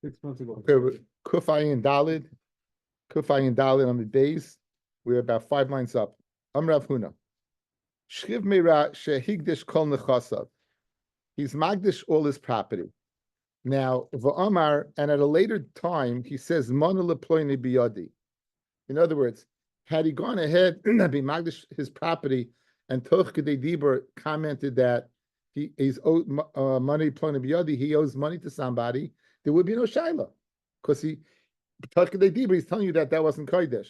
6 months ago. Okay, Kufayin Dalid on the base. We're about 5 lines up. Rav Huna. Shchiv Meira Shehigdish Kol Nechasav. He's magdish all his property. Now, Va'amar, and at a later time, he says, Mana Leploini Biyadi. In other words, had he gone ahead and be magdish his property, and Toch Kedei Dibur commented that he's owed money Ploni Biyadi, he owes money to somebody, there would be no shaila. Because Toch Kedei Dibur, he's telling you that wasn't Kodesh.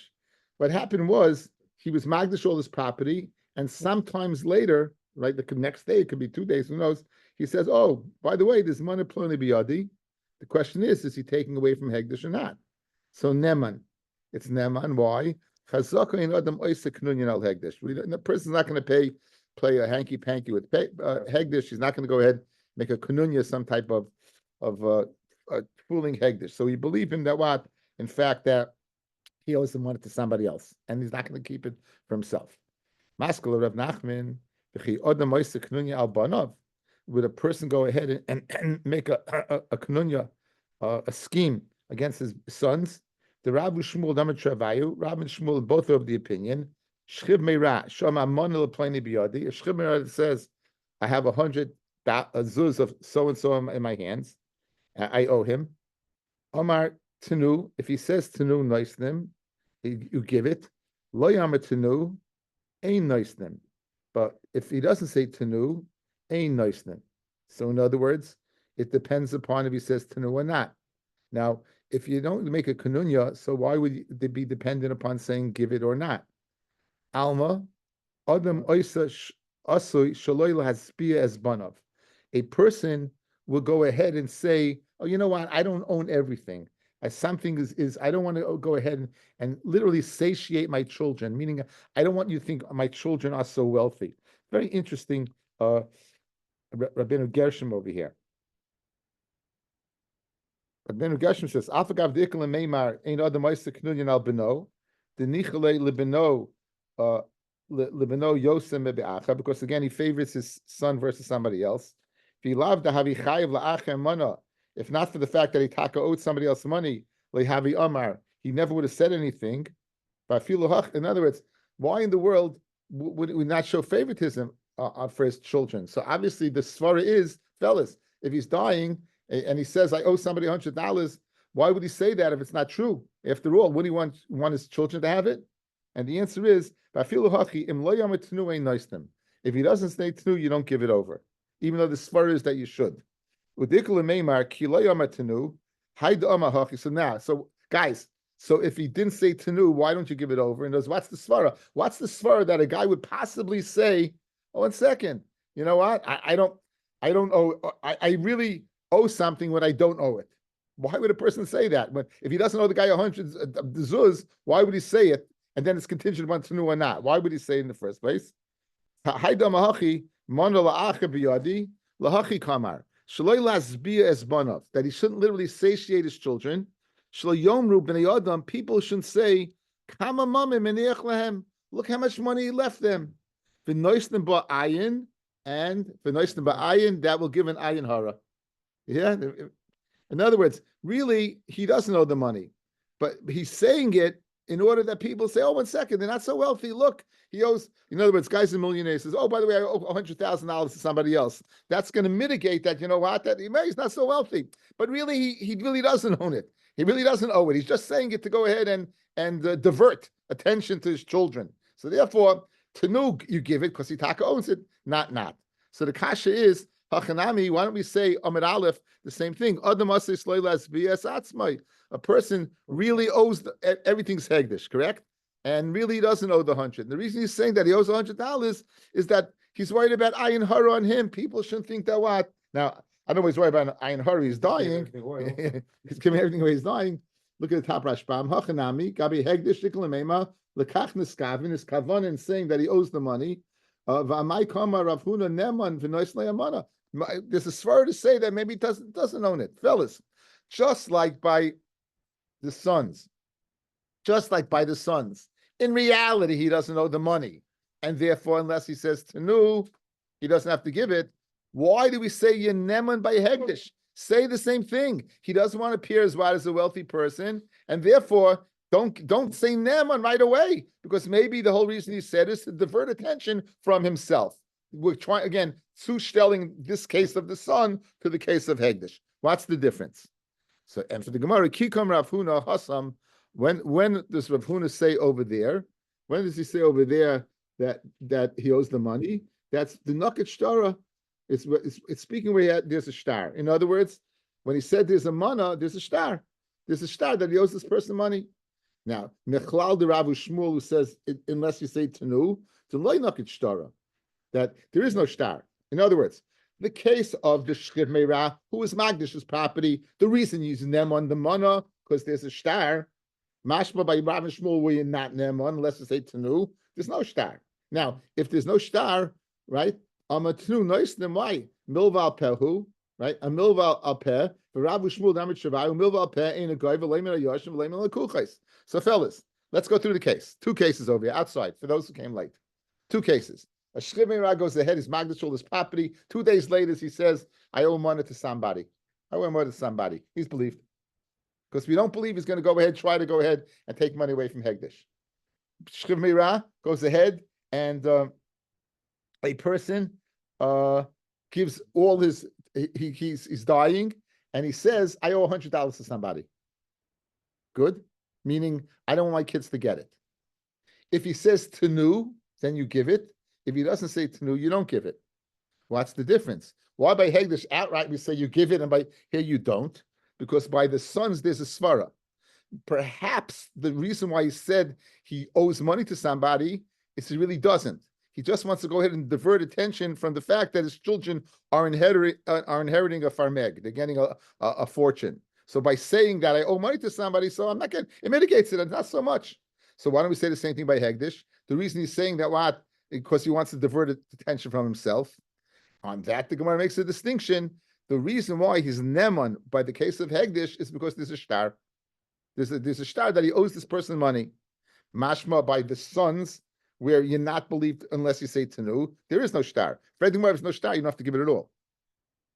What happened was, he was magdish all his property, and sometimes later, right, the next day, it could be 2 days, who knows, he says, oh, by the way, there's money ploni biyadi. The question is he taking away from Hegdish or not? So Neman. It's Neman. Why? The person's not going to play a hanky-panky with Hegdish. He's not going to go ahead and make a kununya, some type of fooling Hegdish. So we believe him that what? In fact, that he owes the money to somebody else, and he's not going to keep it for himself. Maskal Rav Nachman, would a person go ahead and make a kanunya, a scheme against his sons? The Rabbi Shmuel Rabbi and Shmuel both are of the opinion. Shchiv meira shama monel pleni biyadi. If Shchiv meira says, I have 100 zuz of so and so in my hands, I owe him. Omar tenu. If he says tenu noisnim, you give it. Lo yamar tenu, ain't noisnim. But if he doesn't say tenu, ain't noisnim. So in other words, it depends upon if he says tenu or not. Now, if you don't make a kanunya, so why would they be dependent upon saying give it or not? Alma, Adam Oisa Asui Shaloila has spia as banav. A person will go ahead and say, oh, you know what? I don't own everything. Something is I don't want to go ahead and literally satiate my children, meaning I don't want you to think my children are so wealthy. Very interesting, Rabbeinu Gershom over here. Rabbeinu Gershom says, "Afagav dikol meimar ein adam ma'aser knunyan al beno, the nichalei lebeno lebeno yosem mebe'acha," because again he favors his son versus somebody else. If he loved the havi chayiv la'achem mana, if not for the fact that he taka owed somebody else money, lehavi amar, he never would have said anything. But in other words, why in the world would we not show favoritism for his children? So obviously the svara is, fellas, if he's dying and he says, I owe somebody $100, why would he say that if it's not true? After all, would he want his children to have it? And the answer is, if he doesn't say tnu, you don't give it over, even though the svara is that you should. So now, guys, so if he didn't say tanu, why don't you give it over? And goes, what's the svara? What's the svara that a guy would possibly say, oh, 1 second, you know what? I don't owe, I really owe something when I don't owe it. Why would a person say that? If he doesn't owe the guy 100 zuz, why would he say it? And then it's contingent upon tanu or not. Why would he say it in the first place? That he shouldn't literally satiate his children. People shouldn't say, look how much money he left them. And that will give an ayin hara. Yeah. In other words, really, he doesn't owe the money, but he's saying it in order that people say, oh, 1 second, they're not so wealthy. Look, he owes, in other words, guy's a millionaire, says, oh, by the way, I owe $100,000 to somebody else. That's going to mitigate that, you know what, that he's not so wealthy. But really, he really doesn't own it. He really doesn't owe it. He's just saying it to go ahead and divert attention to his children. So therefore, Tanu, you give it because Hitaka owns it, not. So the kasha is, Hachanami, why don't we say Amid Aleph, the same thing? A person really owes everything's Hegdish, correct? And really doesn't owe the 100. And the reason he's saying that he owes $100 is that he's worried about ayin hara on him. People shouldn't think that what? Now, I don't know he's worried about ayin hara, he's dying. He's giving everything away, he's dying. Look at the top Rashbam. Hachanami, Gabi Hegdish, Shiklamema, Lekach Neskavin, is Kavanin saying that he owes the money. V'amai Kama Rav Huna Neman V'nois Le'amana. There's a svara to say that maybe he doesn't own it. Fellas, just like by the sons, in reality, he doesn't owe the money. And therefore, unless he says tanu, he doesn't have to give it. Why do we say yeneman by hegdish? say the same thing. He doesn't want to appear as what as a wealthy person, and therefore don't say Neman right away, because maybe the whole reason he said is to divert attention from himself. We're trying again, zustelling this case of the son to the case of Hegdish. What's the difference? So, and for the Gemara, Kikam Rav Huna Hasam, when does Rav Huna say over there? When does he say over there that he owes the money? That's the Nakat Shtara. It's speaking where there's a star. In other words, when he said there's a mana, there's a star. There's a star that he owes this person money. Now, Mechlal de Rav Shmuel, who says, unless you say Tanu, to loy Nakat Shtara, that there is no star. In other words, the case of the Shchiv Meirah, who is Magdish's property, the reason he's Neman the mana, because there's a star. Mashma by Rav Shmuel, where you're not Neman, unless you say Tanu, there's no star. Now, if there's no star, right? Amatnu nois them why milval pehu, right? A milval alpeh for Rav Shmuel Damet Shavai milval peh in a guy v'leimer yoshim v'leimer lekuchais. So, fellas, let's go through the case. Two cases over here outside for those who came late. Two cases. A Shchiv Meirah goes ahead. He's Magdash all his property. 2 days later, he says, "I owe money to somebody. I owe money to somebody." He's believed, because we don't believe he's going to go ahead, try to go ahead and take money away from Hegdish. Shchiv Meirah goes ahead and a person gives all his, he's dying, and he says, "I owe $100 to somebody." Good, meaning I don't want my kids to get it. If he says Tanu, then you give it. If he doesn't say Tanu, you don't give it. What's the difference? Why by Hegdish outright we say you give it, and by here you don't? Because by the sons there's a svara. Perhaps the reason why he said he owes money to somebody is he really doesn't. He just wants to go ahead and divert attention from the fact that his children are inheriting a farmeg. They're getting a fortune. So by saying that I owe money to somebody, so I'm not getting, it mitigates it, not so much. So why don't we say the same thing by Hegdish? The reason he's saying that, what? Because he wants to divert attention from himself. On that, the Gemara makes a distinction. The reason why he's Neman by the case of Hegdish is because there's a star. There's a star that he owes this person money. Mashma by the sons, where you're not believed unless you say Tanu, there is no star. If anything more, there's no star, you don't have to give it at all.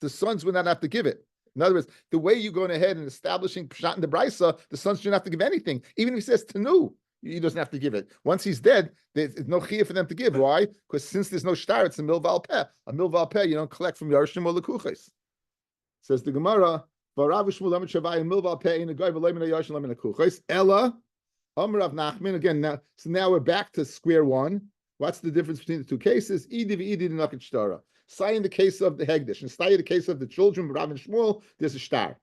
The sons would not have to give it. In other words, the way you're going ahead and establishing Pshat in the Brisa, the sons shouldn't have to give anything. Even if he says Tanu, he doesn't have to give it. Once he's dead, there's no chiyah for them to give. Why? Because since there's no star, it's a milval peh. A milval peh, you don't collect from Yarshim or Lekuches. Says the Gemara, Ella, Amrav Nachman. Again, now we're back to square one. What's the difference between the two cases? Say in the case of the Hegdish, and say in the case of the children, Rav and Shmuel, there's a star.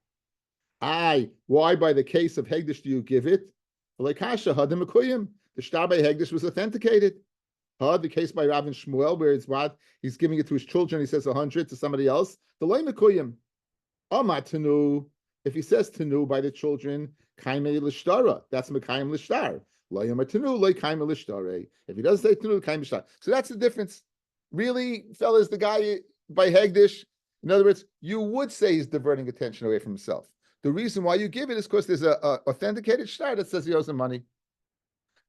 Why by the case of Hegdish do you give it? The star by Hegdish was authenticated. The case by Rav and Shmuel, where it's what? He's giving it to his children, he says 100 to somebody else. The loy mekuyim. Tanu. If he says Tanu by the children, kaimei l'shtara. That's mekayim l'shtar. Loy Tanu, loy kaimei l'shtare. If he doesn't say Tanu, kaimei l'shtar. So that's the difference. Really, fellas, the guy by Hegdish, in other words, you would say he's diverting attention away from himself. The reason why you give it is because there's a authenticated star that says he owes him money.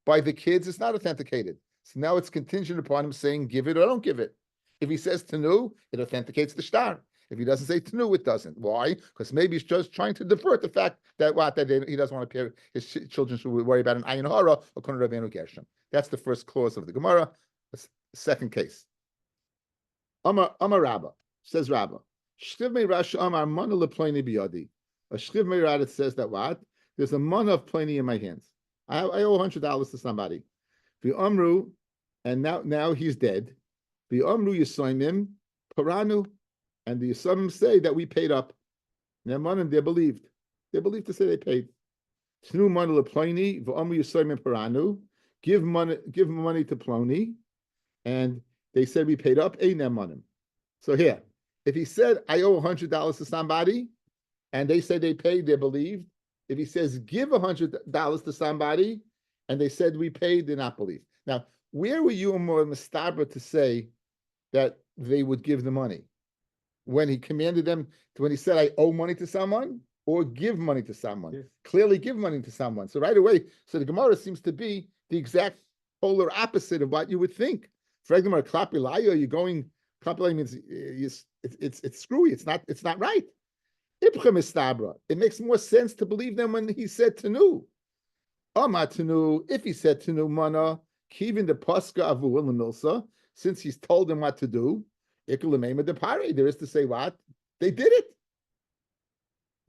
By the kids, it's not authenticated. So now it's contingent upon him saying give it or don't give it. If he says Tanu, it authenticates the star. If he doesn't say Tanu, it doesn't. Why? Because maybe he's just trying to divert the fact that he doesn't want to appear, his children should worry about an ayin hara or kon Rabbeinu Gershom. That's the first clause of the Gemara. The second case. Amar Rabba, says Rabba. Shchiv Meirah Amar mana leploini biyadi. A Shchiv Meirah that says that what? There's a mana of plenty in my hands. I owe $100 to somebody. The Amru, and now he's dead. The Amru Yisoimim Paranu, and the Yisomim say that we paid up. Nemanim, they're believed. They're believed to say they paid. Tnu mana leploini v'Amru Yisoimim Paranu. Give money to Ploni, and they said we paid up a nemanim. So here, if he said I owe $100 to somebody, and they say they paid, they're believed. If he says give $100 to somebody, and they said we paid, they're not believed. Now, where were you more mistabra to say that they would give the money? When he commanded them, when he said I owe money to someone, or give money to someone? Yes. Clearly give money to someone. So right away, so the Gemara seems to be the exact polar opposite of what you would think. For Gemara, klapilaya, you're going, klapilaya means it's screwy, it's not right. It makes more sense to believe them when he said Tanu. Tanu, if he said Tanu mana, kivin the paska avu milsa, since he's told them what to do, there is to say what? They did it.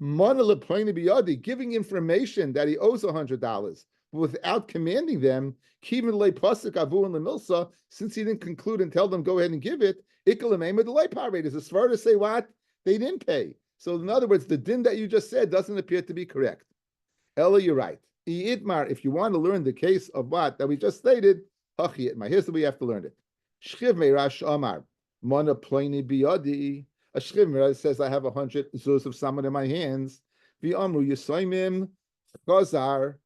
Mana leplaini biyadi, giving information that he owes $100, but without commanding them, kivin le paska avu milsa, since he didn't conclude and tell them go ahead and give it, ikalamema the pare. Is as far to say what? They didn't pay. So in other words, the din that you just said doesn't appear to be correct. Ella, you're right. Itmar, if you want to learn the case of what that we just stated, Itmar. Here's the way you have to learn it. Shchiv meirash amar mana ploini biyadi. A shchiv meirash says I have 100 zuz of salmon in my hands. V'amru yisoimim chazar.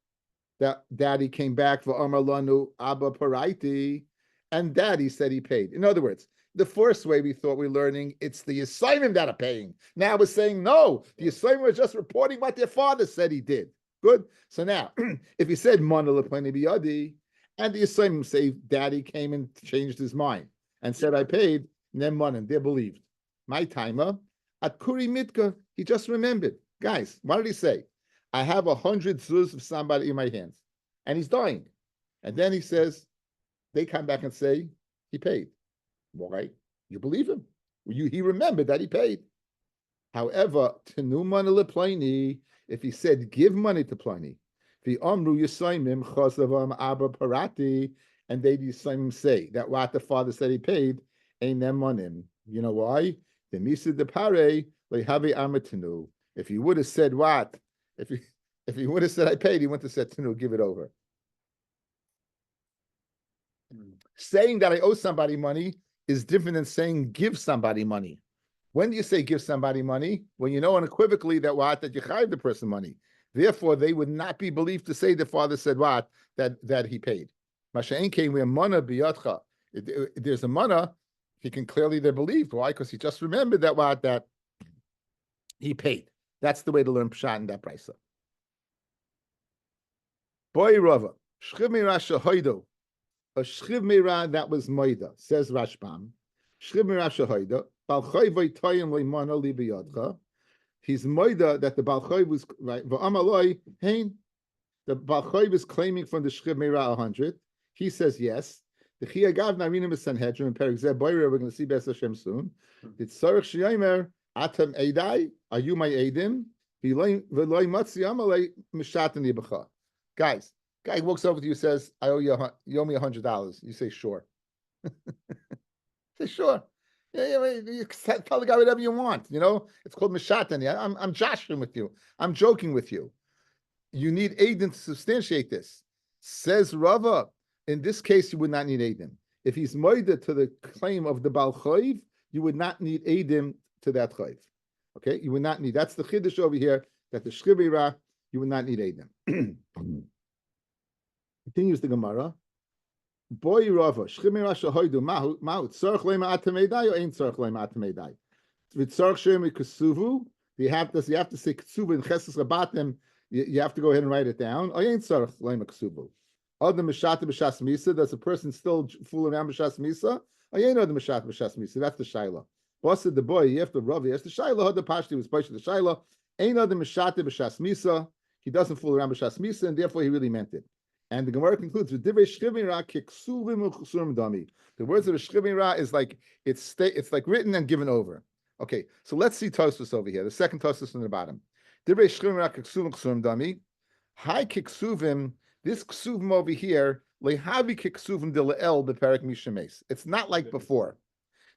That daddy came back for Amar lanu abba paraiti, and daddy said he paid. In other words, the first way we thought we were learning, it's the Yisayim that are paying. Now we're saying no. The Yisayim were just reporting what their father said he did. Good. So now, if he said Mana lepleni biyadi, and the Yisayim say daddy came and changed his mind and said I paid, then Mana, they're believed. My timer at Kuri Mitka, he just remembered. Guys, what did he say? I have 100 zuz of somebody in my hands, and he's dying. And then he says, they come back and say he paid. Why? You believe him. He remembered that he paid. However, Tenu Mana lepleni, if he said give money to Pliny, the Amru Yisaimim Chosavam Abba Parati, and they Yisaimim say that what the father said he paid, ain't them monim. You know why? The Misa de Pare Lehavi Amatinu. If he would have said what? If he would have said I paid, he wouldn't have said Tenu, give it over. Saying that I owe somebody money is different than saying give somebody money. When do you say give somebody money? When you know unequivocally that what? That you chayiv the person money. Therefore, they would not be believed to say the father said what? That he paid. Masha'en came where mana biyatcha. There's a mana, he can clearly be believed. Why? Because he just remembered that what? That he paid. That's the way to learn pshat in that brisa. Boy Rava, shchiv meira shahoido. A shchiv meira that was moida, says Rashbam. Shchiv meira shahoido. He's moida that the Balchoy was right. The Balchoy was claiming from the Shchiv Meira 100. He says yes. The Chiyagav Narinim is Sanhedrin and Perik Zeh Boyer. We're going to see Bes Hashem soon. It's Sarach Shiyaimer Atam Eidai. Are you my Eidim? V'loy Matzi Amalei Mishatani B'cha. Guys, guy walks over to you, says, "I owe you me $100." You say sure. Say sure. Yeah, you tell the guy whatever you want. You know, it's called mishatani. I'm joshing with you. I'm joking with you. You need Aiden to substantiate this. Says Rava, in this case, you would not need Aiden. If he's moida to the claim of the Baal Chayv, you would not need Aiden to that Chayv. Okay, you would not need. That's the chiddush over here. That the shchibira, you would not need Aiden. Continues the Gemara. Boy Rava, Shchimira Shahoidu, Mahu, Tzarch Lema Atamedai, or ain't Tzarch Lema Atamedai? With Tzarch Shemi Kusuvu, you have to say Kusuvu in Cheses Rabatim, you have to go ahead and write it down. Or ain't Tzarch Lema Kusuvu. Other Mishata B'Shas Misa, does a person still fool around B'Shas Misa? Or ain't other Mishata B'Shas Misa, that's the Shaila. Boss said the boy, you have to Ravi, that's the Shaila, the Pashti was Pashti the Shaila, ain't other Mishata B'Shas Misa, he doesn't fool around B'Shas Misa, and therefore he really meant it. And the Gemara concludes with Divrei Shchivira kiksuvim u'chsurim dami. The words of the Shchivira is like it's like written and given over. Okay, so let's see Tosfos over here. The second Tosfos from the bottom. Divrei Shchivira kiksuvim u'chsurim dami. Hi kiksuvim. This ksuvim over here lehavi kiksuvim de le'el beperek mishames. It's not like before.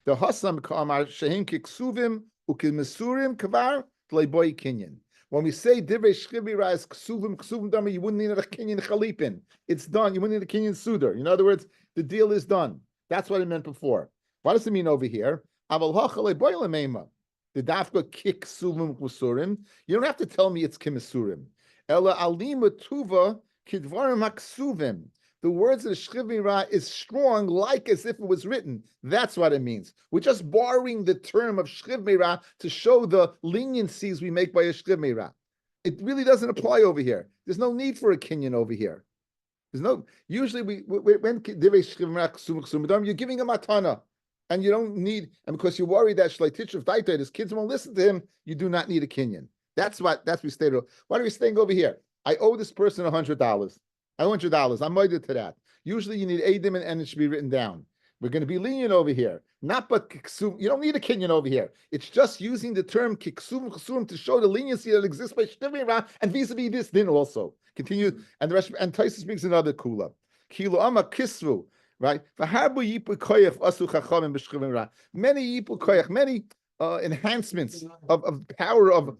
The hasam kamar shehin kiksuvim u'kimesurim kavar leiboy kinyan. When we say divrei shchibira is ksuvim dami, you wouldn't need a kinyan chalipin. It's done. You wouldn't need a kinyan sudar. In other words, the deal is done. That's what it meant before. What does it mean over here? Aval hachalei boyle meima. The dafka kick ksuvim kusurim. You don't have to tell me it's kimisurim. Ela alima tuva kidvarim haksuvim. The words of the shchivira is strong, like as if it was written. That's what it means. We're just borrowing the term of shchivira to show the leniencies we make by a shchivira. It really doesn't apply over here. There's no need for a kinyan over here. There's no. Usually, when you're giving a matana, and you don't need, and because you're worried that Shleitich Daita, his kids won't listen to him, you do not need a kinyan. That's what we stated. Why are we staying over here? I owe this person $100. $100. I'm moided to that. Usually you need Adim and it should be written down. We're going to be lenient over here. Not but kiksum. You don't need a kinyan over here. It's just using the term kiksum to show the leniency that exists by Shtivira and vis-a-vis this din also. Continue, and the rest, and Tysus brings another kula. Kilo ama kisvu, right? Many yipu koyach, many enhancements of power of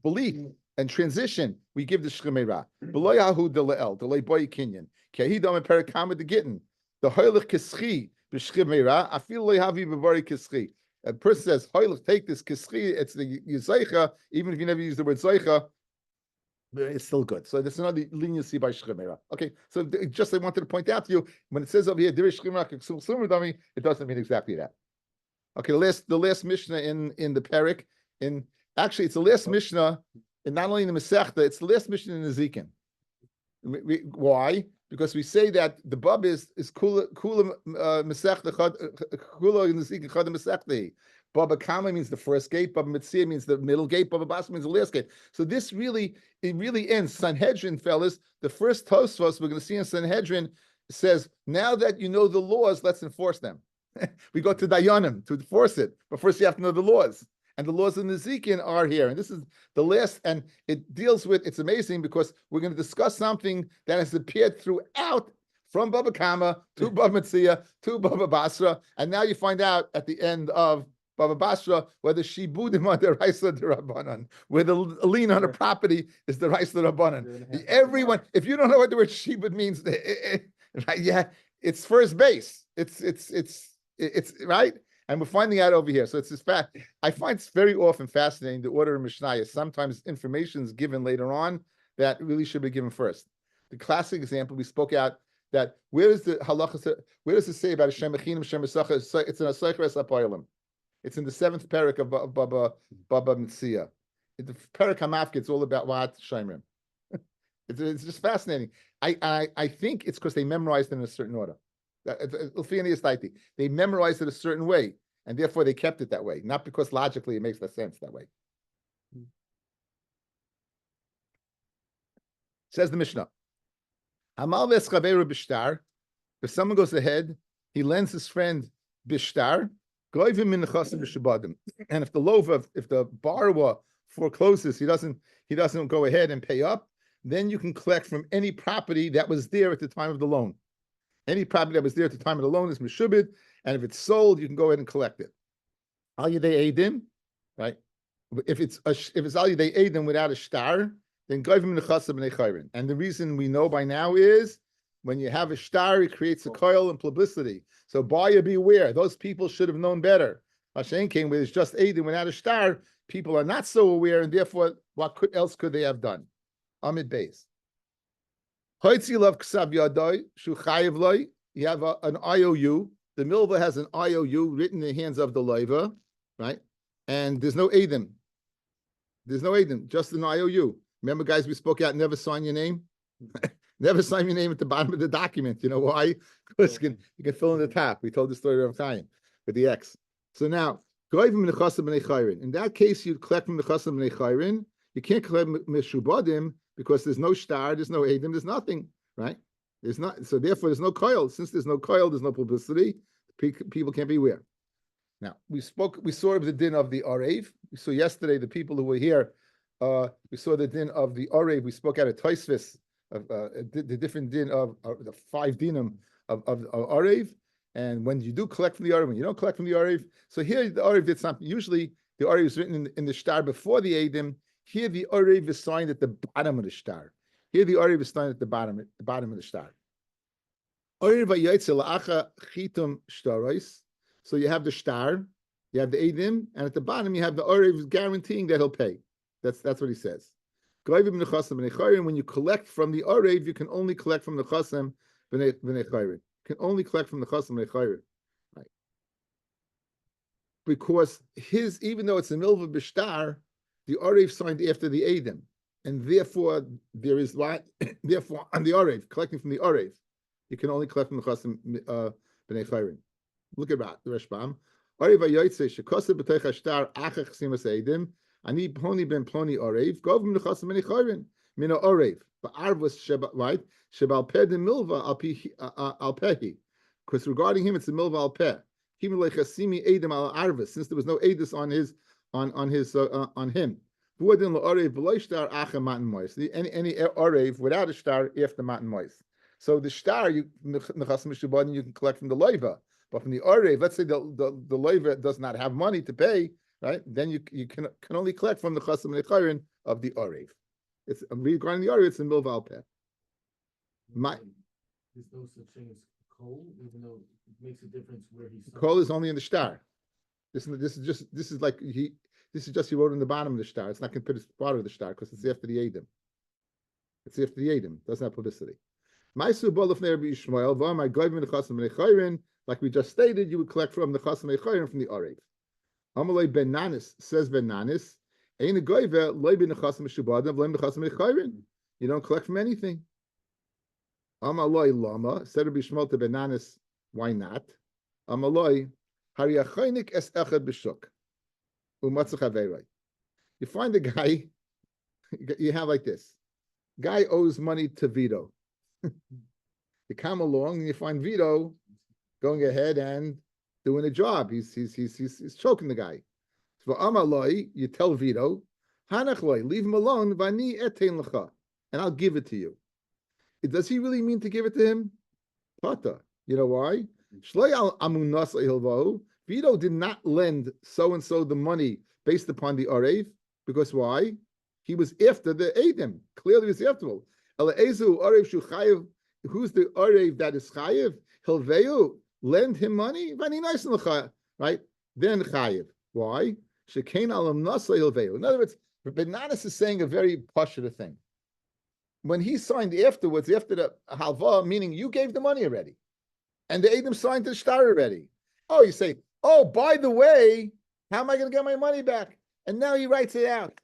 belief and transition. We give the shchemera. Beloy hahu deleel, delay boy kinyan. Kehidam and perakama de gitten. The hoilich kischi b'shchemera. I feel like havi b'vari kischi. A person says hoilich, take this kischi. It's the yizaycha. Even if you never use the word zaycha, it's still good. So there's another leniency by shchemera. Okay, so just I wanted to point out to you when it says over here dirish shchemera kiksum sumerdami, it doesn't mean exactly that. Okay, the last mishnah in the parak, actually it's the last mishnah, and not only in the Masechta, it's the last mishnah in the Zikin. Why? Because we say that the bab is kula Masechta kula in the Zikin chad Masechta. Baba Kama means the first gate, Baba Mitzia means the middle gate, Baba Basra means the last gate. So this really ends. Sanhedrin, fellas, the first Tosfos we're going to see in Sanhedrin says, now that you know the laws, let's enforce them. We go to Dayanim to enforce it, but first you have to know the laws. And the laws in the Zikin are here. And this is the last, and it deals with, it's amazing because we're going to discuss something that has appeared throughout, from Baba Kama to Baba Mitzia to Baba Basra. And now you find out at the end of Baba Basra whether Shibudim are the Raisa de Rabbanan, where the lien on a property is the Raisa de Rabbanan. Everyone, if you don't know what the word Shibud means, right, yeah, it's first base. It's right. And we're finding out over here. So it's this fact. I find it's very often fascinating, the order of Mishnah. Sometimes information is given later on that really should be given first. The classic example, we spoke out that where does the halacha, where does it say about Hashem Mechinim, Hashem Mesacha? It's in Asaycher Es HaPoilim. It's in the 7th parak of Baba Mitzia. The parak Hamafka, it's all about what Shemrim. It's just fascinating. I think it's because they memorized it in a certain order. They memorized it a certain way, and therefore they kept it that way, not because logically it makes no sense that way. Says the Mishnah, if someone goes ahead, he lends his friend bishtar, and if the lova, if the borrower forecloses, he doesn't go ahead and pay up, then you can collect from any property that was there at the time of the loan. Any property that was there at the time of the loan is meshubid, and if it's sold, you can go ahead and collect it. Al yedei edim, right? If it's al yedei edim without a shtar, then goyvim nechasam b'nei chayrin. And the reason we know by now is when you have a shtar, it creates a coil and publicity. So buyer beware. Those people should have known better. Hashem came where it's just edim without a shtar. People are not so aware, and therefore, what else could they have done? Amid Beis. You have an IOU. The milva has an IOU written in the hands of the loiva, right? And there's no edim. There's no edim, just an IOU. Remember, guys, we spoke out, never sign your name. Never sign your name at the bottom of the document. You know why? Because you can fill in the top. We told the story of time with the X. So now, in that case, you'd collect from the chasam b'nei chayrin. You can't collect meshubadim because there's no shtar, there's no edim, there's nothing, right? There's not, so therefore there's no coil. Since there's no coil, there's no publicity. People can't be aware. Now we saw the din of the arev. We saw yesterday the people who were here. We saw the din of the arev. We spoke out of Tosfos of the different din of the 5 dinim of arev. And when you do collect from the arev, when you don't collect from the arev, so here the arev did something. Usually the arev is written in the shtar before the edim. Here the arev is signed at the bottom of the shtar. Here the arev is signed at the bottom of the shtar. So you have the shtar, you have the edim, and at the bottom you have the arev guaranteeing that he'll pay. That's what he says. When you collect from the arev, you can only collect from the chasam b'nei chayrin. You can only collect from the chasam b'nei chayrin. Right? Because even though it's a milva b'shtar, the arev signed after the edim, and therefore there is what. Therefore, on the arev, collecting from the arev, you can only collect from the chasam b'nei chayrin. Look at that, the Rashbam. Orev Ayoytze Shekosa B'Teich Ashtar Achach Simas Eidim Ani Ploni Ben Ploni Orev Govim Nechasim Meni Chayrin Mina Orev Ba'arvus Sheba right Shebal Peh de Milva Al Pehi. Because regarding him, it's the Milva Al Peh. Chasimi Eidim Al Arvus, since there was no Eidus on his on him. Any Orev without a star after Matan Mois. So the star you can collect from the loiva, but from the Orev, let's say the loiva does not have money to pay, right? Then you can only collect from the chasim and the of the Orev. It's regarding the Orev, it's the milva al peh. There's no such thing as coal, even though it makes a difference where he's. Coal is only in the star. This is just he wrote in the bottom of the star. It's not considered part of the star because it's after the Edim. It's after the Edim. It doesn't have publicity. Like we just stated, you would collect from the Chasim Eichayim from the Orev. Amalei Ben Nanis says Ben Nanis, you don't collect from anything. Amalei Lama said Rabbi Shmuel to Ben Nanis, why not? Amalei Hariyachaynik es echad b'shuk. You find a guy, you have like this. Guy owes money to Vito. You come along and you find Vito going ahead and doing a job. He's choking the guy. So Amaloi, you tell Vito, Hanachloi, leave him alone, vani etein lecha, and I'll give it to you. Does he really mean to give it to him? Pata. You know why? Shloi al amunas hilvo. Vito did not lend so-and-so the money based upon the Orev, because why? He was after the Eidim. Clearly he was after all. Ele'ezu Orev shu chayev. Who's the Orev that is chayev? Hilveu, lend him money? Right? Then chayev. Why? Shekein alam nasa hilveu. In other words, Ben Nanis is saying a very pashut thing. When he signed afterwards, after the halva, meaning you gave the money already, and the Eidim signed the shtar already. Oh, you say, oh, by the way, how am I going to get my money back? And now he writes it out.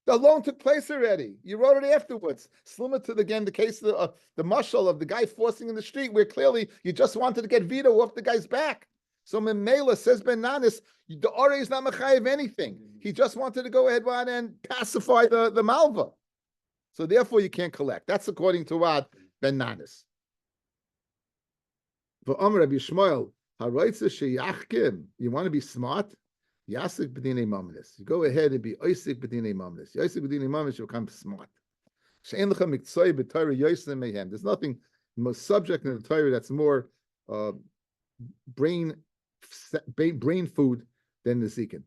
The loan took place already. You wrote it afterwards. Similar to the case of the mashal of the guy forcing in the street, where clearly you just wanted to get Vito off the guy's back. So Memela says Ben Nanis, the Ore is not mechayev anything. He just wanted to go ahead and pacify the malva. So therefore you can't collect. That's according to what Ben Nanis. For Amr Rabbi Shmuel, you want to be smart? Yasik b'dinei mamnis. You go ahead and be oisik b'dinei mamnis. Oisik b'dinei mamnis, you become smart. She'en lecha miktzoi b'Torah yoysen mehem. There's nothing most subject in the Torah that's more brain food than the zikin.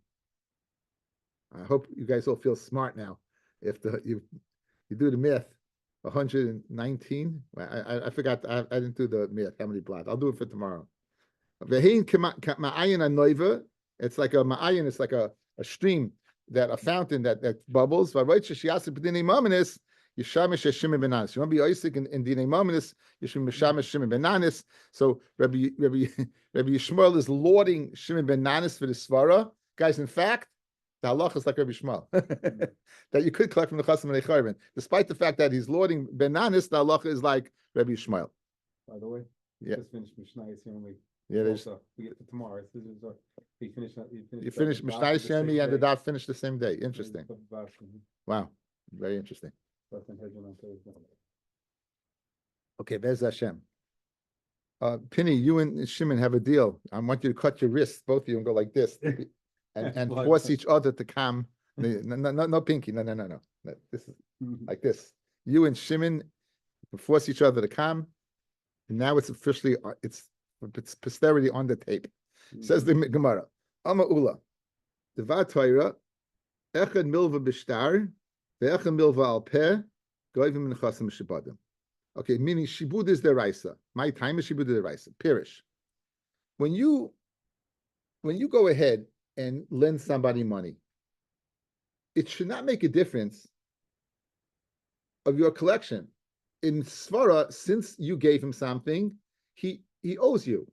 I hope you guys all feel smart now. If you do the math, 119. I forgot. I didn't do the math. How many blood? I'll do it for tomorrow. It's like a ma'ayin, it's like a stream, a fountain that bubbles. You want to be Isaac in Dinei Mamanis, you should be Mishamish Shimon ben Nanis. So Rabbi Yishmael is lauding Shimon ben Nanis for the Svara. Guys, in fact, the halach is like Rabbi Yishmael. That you could collect from the Chasim and Echayrin. Despite the fact that he's lauding ben Nanis, the halach is like Rabbi Yishmael. By the way, just finished Mishnah Yomi. Yeah, we get to tomorrow. You finished Mishnah Yomi and the Daf finished the same day. Interesting. Wow, very interesting. Okay, Bez Hashem. Penny, you and Shimon have a deal. I want you to cut your wrists, both of you, and go like this, and force each other to come. No, pinky. No. This is like this. You and Shimon force each other to come. And now it's officially it's posterity on the tape. Says the Gemara. Ama Ula. Devar Torah. Echad milva b'shtar. Ve'echad milva al peh. Goyvim min chasim shibadim. Okay, meaning shibud is deraisa. My time is shibud deraisa. Pirish. When you go ahead and lend somebody money, it should not make a difference of your collection. In Svara, since you gave him something, he owes you.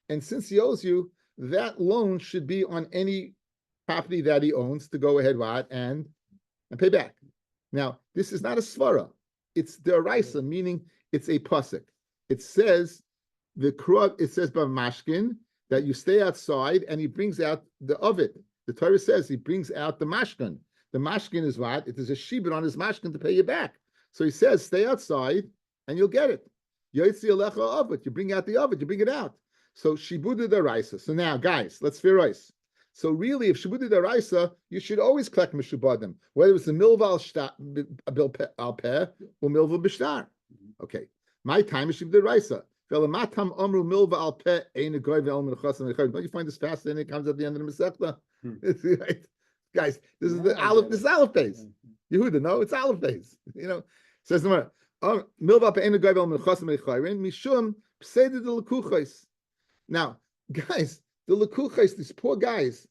And since he owes you, that loan should be on any property that he owns to go ahead and pay back. Now, this is not a Svara. It's deraisa, meaning it's a pasuk. It says by Mashkin, that you stay outside and he brings out the oven. The Torah says he brings out the mashkin. The mashkin is what? It is a shibud on his mashkin to pay you back. So he says, stay outside and you'll get it. Yotzi alecha ovet. You bring out the oven, you bring it out. So shibuda daraisa. So now, guys, let's fear ice. So really, if shibuda daraisa, you should always collect mishubadim, whether it's the milva al peh or milva b'shtar. Okay, my time is shibuda daraisa. Don't you find this fascinating? It comes at the end of the Masechta. Right? Guys, this is the Aleph. This is Aleph base. Yehuda, no, it's Aleph base. You know, says the Gemara. Now, guys, the lekuchos, these poor guys,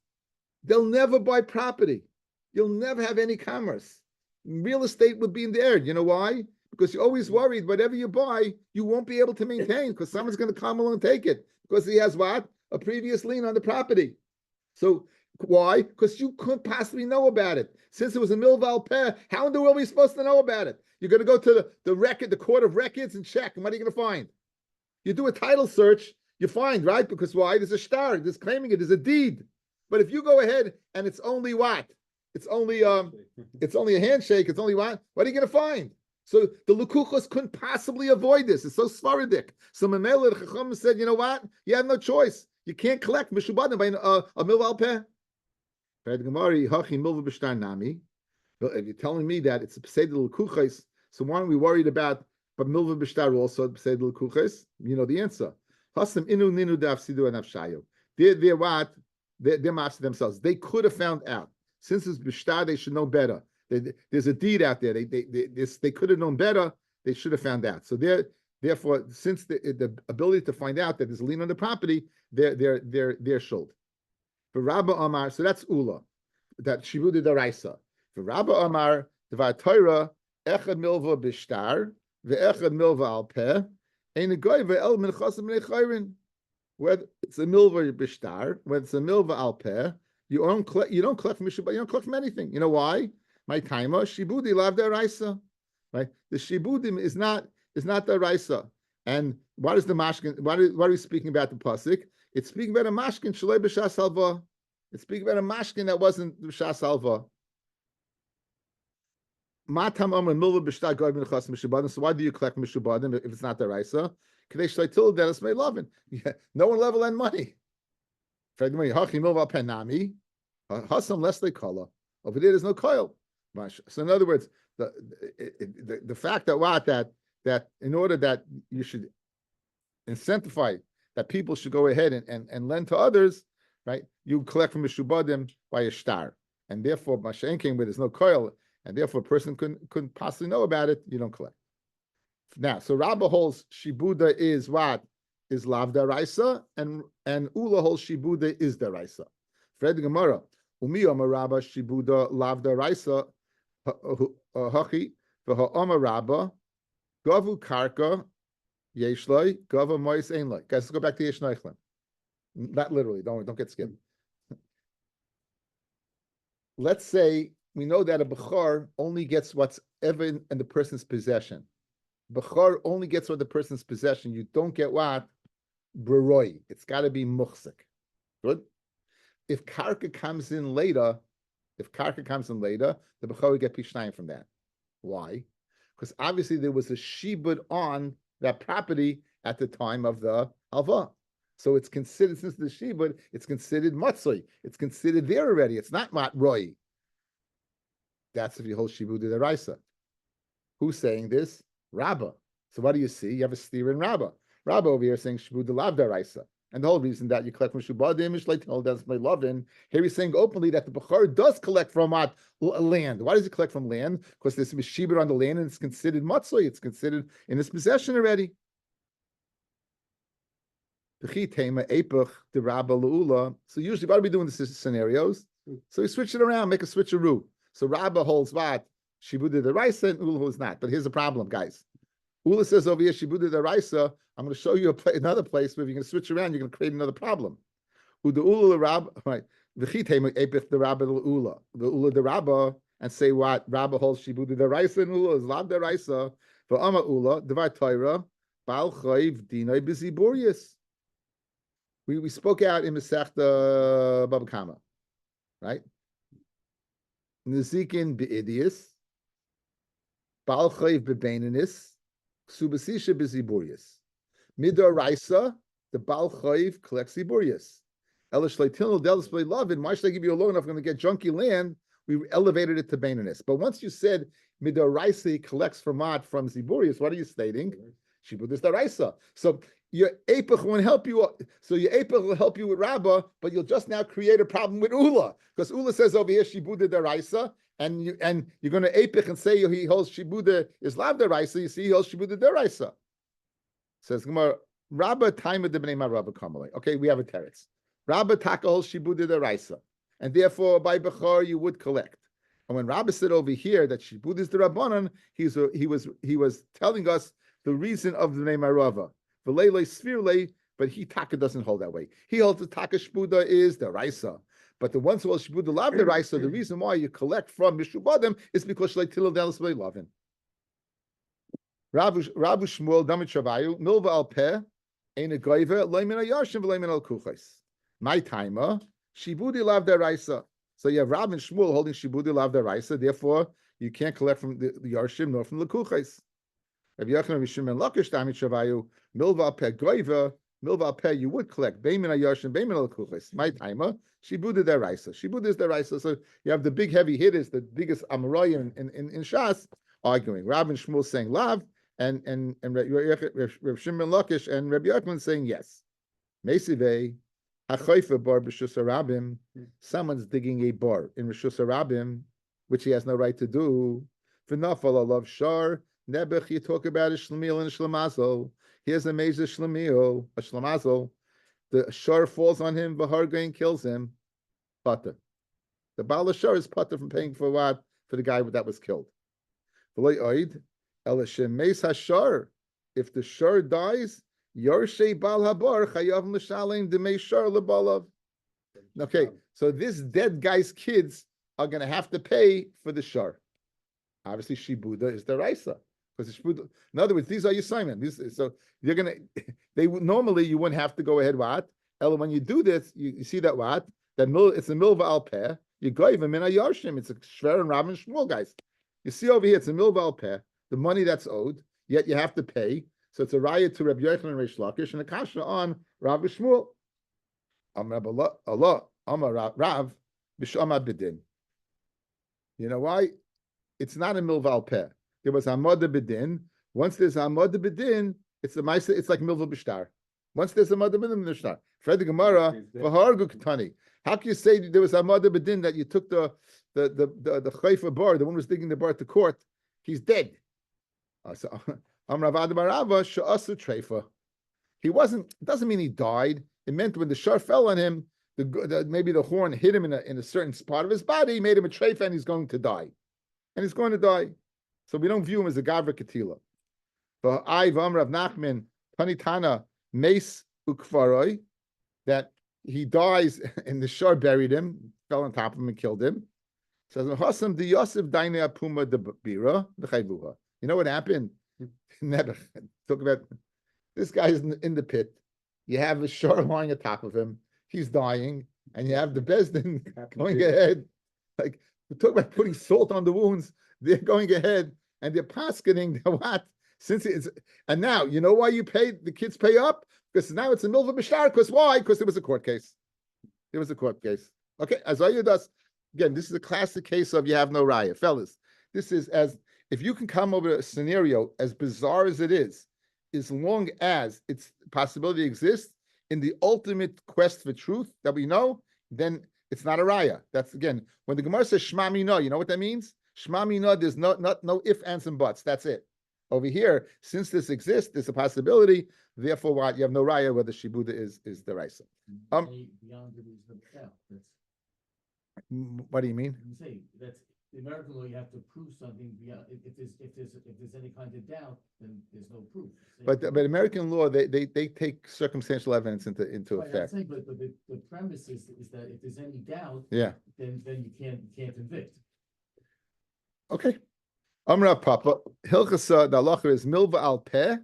they'll never buy property. You'll never have any commerce. Real estate would be in the air. You know why? Because you're always worried whatever you buy, you won't be able to maintain because someone's going to come along and take it because he has what? A previous lien on the property. So why? Because you couldn't possibly know about it. Since it was a milval peh, how in the world are we supposed to know about it? You're going to go to the record, the court of records and check. And what are you going to find? You do a title search, you find, right? Because why? There's a shtar, there's claiming it, there's a deed. But if you go ahead and it's only what? It's only a handshake, it's only what? What are you going to find? So the Lekuchos couldn't possibly avoid this. It's so Svaridic. So Mamela the Chacham said, you know what? You have no choice. You can't collect Mishubadim by a milval peh. If you're telling me that it's a Peseder Lekuchos, so why aren't we worried about but milva b'shtar also Peseder Lekuchos? You know the answer. Hasam inu ninu dafsidu anafshayu. They're what? They're mafsid themselves. They could have found out. Since it's b'shtar, they should know better. There's a deed out there. They could have known better. They should have found out. So therefore, since the ability to find out that there's a lien on the property, they're showed. For Rabbi Amar, so that's Ula, that Shibuda Daraisa. For Rabbi Amar, Dvar Torah, Echad Milva Bishtar, Ve'echad Milva Al Peh, Ein Goyve El Min Chasim Nei Chayrin. Whether it's a Milva Bishtar, whether it's a Milva Al Peh, you don't collect from Mishubah, you don't collect from anything. You know why? My timer, Shibudi lav daraisa. Right? The Shibudim is not daraisa. And what is the mashkin? What are we speaking about the pasuk? It's speaking about a mashkin shalei b'shas halva. It's speaking about a mashkin that wasn't b'shas halva. Matam amar milva b'shtar goy b'nechas mishubadim. So why do you collect mishubadim if it's not daraisa? Kadei shlei til denis may lovin. No one level lend money. Hachi milva penami. Hasam less they color. Over there, there's no coil. So in other words, the fact that in order that you should incentivize that people should go ahead and lend to others, right? You collect from Mishubadim by a shtar, and therefore Mashain came where there's no coil, and therefore a person couldn't possibly know about it. You don't collect. Now, so Rabba holds Shibuda is what? Is lav daraisa, and Ula holds Shibuda is daraisa. Fred Gemara, Umi Amar Rabba Shibuda lav daraisa. Hachi v'ha'amar Rabba gavu karka yeshloi gava mois einloi. Guys, let's go back to Yeshneichlim. Not literally. Don't get scared. Let's say we know that a bechor only gets what's ever in the person's possession. Bechor only gets what the person's possession. You don't get what breroi. It's got to be muchsik. Good. If karka comes in later. If karka comes in later, the bechor will get pishnayim from that. Why? Because obviously there was a shibud on that property at the time of the halva. So it's considered, since the shibud, it's considered matzoi. It's considered there already. It's not matroi. That's if you hold shibud de raisa. Who's saying this? Rabba. So what do you see? You have a steer in Rabba. Rabba over here saying shibud de lav daraisa. And the whole reason that you collect from Shubadim is like that's my loving. Here he's saying openly that the Bechor does collect from what? Land. Why does he collect from land? Because there's Mishibur on the land and it's considered Matzoi. It's considered in his possession already. So usually, what do we do in these scenarios? So we switch it around, make a switcheroo. So Rabba holds what? Shibuda the Raisa and Ula holds not. But here's the problem, guys. Ula says over here, Shibuda the Raisa. I'm going to show you another place where if you're going to switch around, you're going to create another problem. Uda Ula Rabba, right? The Rabba the Ula the Rabba, and say what? Rabba holds Shibuda the Raisa and Ula is Lab the Raisa. For Amma Ula, Devar Torah, Baal Chayv Dinoi Biziburius. We spoke out in Masechta Baba Kama, right? Nizikin be'idius, Baal Chayv bebeininis, Ksubasisha beziburius. Midoraisa, the Baal Chayv collects ziburius. Elish Leitinel Delis Lavin, why should I give you a loan if I'm going to get junky land? We elevated it to beininis. But once you said Midoraisa collects Vermont from ziburius, what are you stating? Shibudis Daraisa. So your Apech won't help you. So your Apech will help you with Rabbah, but you'll just now create a problem with Ula. Because Ula says over here, Shibuda Daraisa, and you're going to Apech and say he holds Shibuda is Lav Daraisa, you see he holds Shibuda Daraisa. Says Gemara, Rabbah time of the Bnei Rabbah Kamalei. Okay, we have a teretz. Rabbah Taka holds Shibuda Daraisa. And therefore by Bechor you would collect. And when Rabbah said over here that Shibuda is the Rabbanon, he was telling us the reason of the name Arava. But he Taka doesn't hold that way. He holds the Taka Shbuda is the Raisa. But the ones who hold Shbuda love the Raisa, the reason why you collect from Mishubadim is because Shleitil Delis Lavin. Rabu Shmuel Damit Shavayu, Milva al Peh, Ein a Goiva, Leimin al Yashim, Leimin al Kuchais. My timer, Shibudi love the Raisa. So you have Rab and Shmuel holding Shibudi love the Raisa, therefore you can't collect from the Yarshim nor from the Kuchais. Rabbi Yochanan Rishim Lakish Damit Shavayu, Milva Peh Goiva, Milva Peh, you would collect Beimin Ayashim, Beimin al Kuchis. My timer, Shibuda deraisa. Shibuda is deraisa. So you have the big heavy hitters, the biggest Amoraim in Shas arguing. Rab and Shmuel saying Lav, and Rabbi Shimon Lakish and Rabbi Yochanan saying yes. Mesivei Hachayfa bar b'shus harabim. Someone's digging a bar in Rishus harabim, which he has no right to do. V'nafal alav shar. Nebuch, you talk about a shlemiel and a shlemazel. Here's a major shlemiel, a shlemazel. The shar falls on him, v'harga and kills him. Pater. The Baal Shar is pater from paying for what? For the guy that was killed. V'loy oid, elashem meis hashar. If the shar dies, Yarshei Baal Habar Chayav Mishalim Demei Shar Lebalav. Okay, so this dead guy's kids are going to have to pay for the shar. Obviously, Shibuda is the Raisa. Because in other words, these are your Simon. So you're gonna. Normally you wouldn't have to go ahead. What? Ella, when you do this, you see that what? It's a milva al peh. You go even min yarshim. It's a shver and Rav and Shmuel guys. You see over here, it's a milva al peh. The money that's owed, yet you have to pay. So it's a riot to Rabbi Yochanan and Reish Lakish and a kasha on Rav and Shmuel. Amar Allah, Amar Rav b'shama b'din. You know why? It's not a milva al peh. There was Hamada B'din. Once there's Hamada B'din, it's like Milva B'shtar. Once there's Hamada B'din, B'shtar. Fred the Gemara, V'hargu Ketani. How can you say there was Hamada B'din that you took the Chayfa bar, the one who was digging the bar to court? He's dead. So Amravad Barava Sha'asu Treifa. He wasn't. It doesn't mean he died. It meant when the shar fell on him, maybe the horn hit him in a certain part of his body, made him a treifa, and he's going to die. And he's going to die. So we don't view him as a Gavra Ketila. But I Rav Nachman, Panitana, Mace Ukfaroi, that he dies and the shar buried him, fell on top of him and killed him. Says Hasam the Yosef Daine Apuma de Bira, the Chayvuha. You know what happened? Never talk about this guy's in the pit. You have a shar lying atop of him, he's dying, and you have the Bezdin going ahead. Like we talk about putting salt on the wounds. They're going ahead and they're paskening what? Since it's and now you know why you paid the kids pay up? Because now it's a milva b'shtar. Because why? Because there was a court case. There was a court case. Okay, as does again, this is a classic case of you have no raya. Fellas, this is as if you can come over a scenario as bizarre as it is, as long as its possibility exists in the ultimate quest for truth that we know, then it's not a raya. That's again when the Gemara says Shema Mina, you know what that means? Shema Mina, there's no if, ands, and buts. That's it. Over here, since this exists, there's a possibility. Therefore, what you have no raya whether shibuda is the raisa. Beyond the reason of doubt. What do you mean? You say that's the American law. You have to prove something beyond. If there's any kind of doubt, then there's no proof. But American law, they take circumstantial evidence into right, effect. I'm saying, but the premise is that if there's any doubt, yeah, then you can't convict. Okay. Amra Papa Hilchasa the halacha is milva al peh,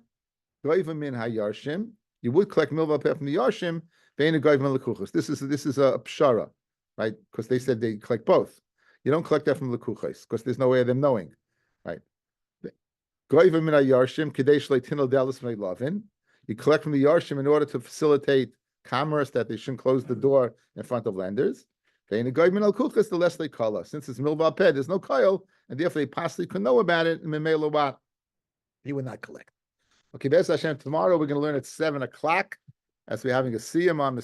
goiva min hayarshim. You would collect milva al peh from the yarshim. This is a pshara, right? Because they said they collect both. You don't collect that from lekuches because there's no way of them knowing, right? You collect from the yarshim in order to facilitate commerce, that they shouldn't close the door in front of lenders. The less they call us. Since it's milva ped, there's no koil, and therefore they possibly could know about it. He would not collect. Okay, Be'ez Hashem, tomorrow we're going to learn at 7:00 as we're having a siyum on the